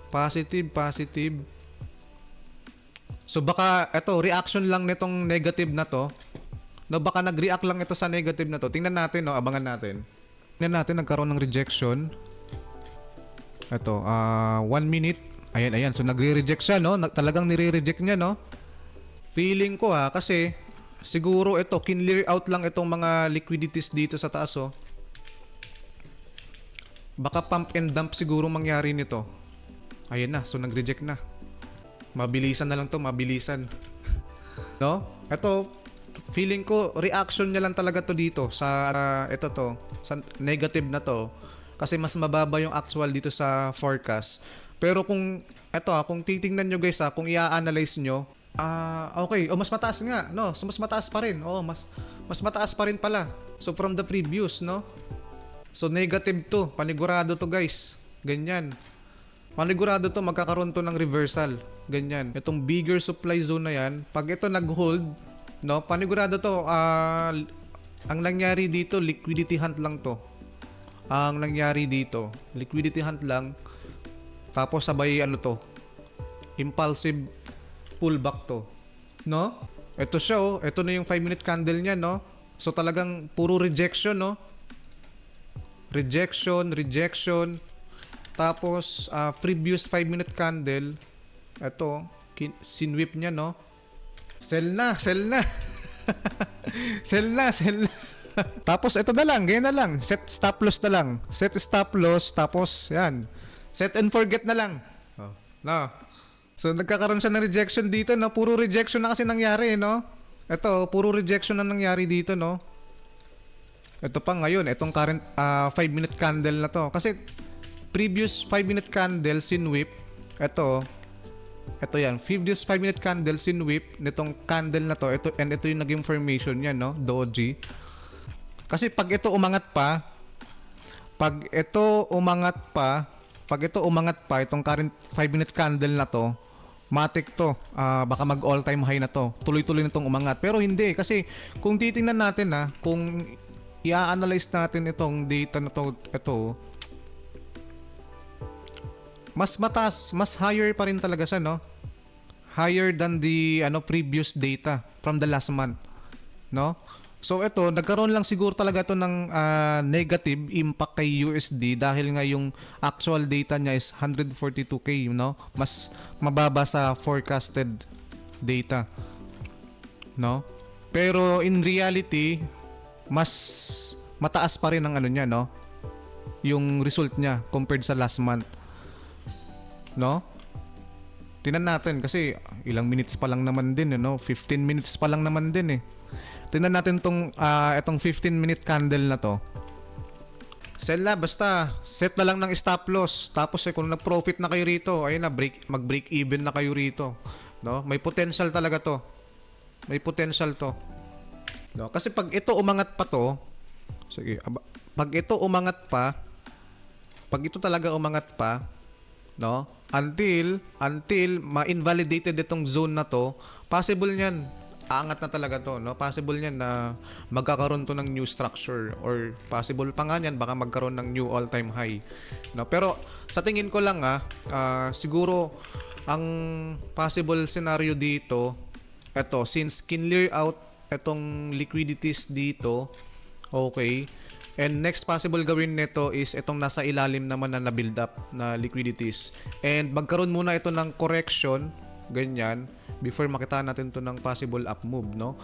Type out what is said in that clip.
Positive, positive. So baka eto reaction lang nitong negative na to. No, baka nag-react lang ito sa negative na to. Tingnan natin, no, abangan natin. Tingnan natin nagkaroon ng rejection. Ito, 1 minute. Ayan, ayan. So nagre-reject siya, no? Talagang nire-reject niya, no? Feeling ko kasi siguro ito clear out lang itong mga liquidities dito sa taas, oh. Baka pump and dump siguro mangyari nito. Ayan na, so nag-reject na. Mabilisan na lang to, mabilisan. No? Ito, feeling ko reaction niya lang talaga to dito sa ito to, sa negative na to. Kasi mas mababa yung actual dito sa forecast. Pero kung ito kung titingnan nyo guys kung i-analyze nyo, okay, mas mataas nga, no? So mas mataas pa rin. Mas mataas pa rin pala. So from the previous, no? So negative to, panigurado to guys. Ganyan. Panigurado to, magkakaroon to ng reversal. Ganyan. Itong bigger supply zone na yan, pag ito nag-hold, no, panigurado to, ang nangyari dito, liquidity hunt lang to. Ang nangyari dito, liquidity hunt lang. Tapos sabay to, impulsive pullback to. No? Ito siya, oh. Ito na yung 5-minute candle niya, no? So talagang puro rejection, no? Rejection, rejection. Tapos, previous 5-minute candle, ito, sinwip niya, no? Sell na, sell na. Sell na, sell na. Tapos, ito na lang, ganyan na lang. Set stop loss na lang. Set stop loss, tapos, yan. Set and forget na lang. Oh, no? So, nagkakaroon siya ng rejection dito, no? Puro rejection na kasi nangyari, no? Ito, puro rejection na nangyari dito, no? Ito pa ngayon, itong current 5-minute candle na to. Kasi, previous 5-minute candle sinwip, ito yan, previous 5-minute candle sinwip nitong candle na to, ito yung naging formation niya, no, doji. Kasi pag ito umangat pa, itong current 5-minute candle na to, matik to, baka mag all time high na to, tuloy-tuloy na tong umangat. Pero hindi, kasi kung titingnan natin kung i-analyze natin itong data na to, ito mas mataas, mas higher pa rin talaga siya, no? Higher than the previous data from the last month, no? So ito, nagkaroon lang siguro talaga ito ng negative impact kay USD dahil nga yung actual data niya is 142k, no? Mas mababa sa forecasted data, no? Pero in reality, mas mataas pa rin ang niya, no? Yung result niya compared sa last month. No? Tingnan natin kasi ilang minutes pa lang naman din, 15 minutes pa lang naman din . Tingnan natin itong 15-minute candle na to. Sell na, basta set na lang ng stop loss. Tapos kung nag-profit na kayo rito, ayun na, mag-break even na kayo rito, no? May potential talaga to. May potential to. No? Kasi pag ito umangat pa to, sige, pag ito talaga umangat pa, no? Until ma-invalidated itong zone na to, possible niyan, aangat na talaga to, no? Possible niyan na magkakaroon to ng new structure, or possible pa nga niyan baka magkaroon ng new all-time high, no? Pero sa tingin ko lang siguro ang possible scenario dito, eto, since clear out etong liquidities dito, okay. And next possible gawin nito is itong nasa ilalim naman na build up na liquidities. And magkaroon muna ito ng correction, ganyan, before makita natin to ng possible up move, no?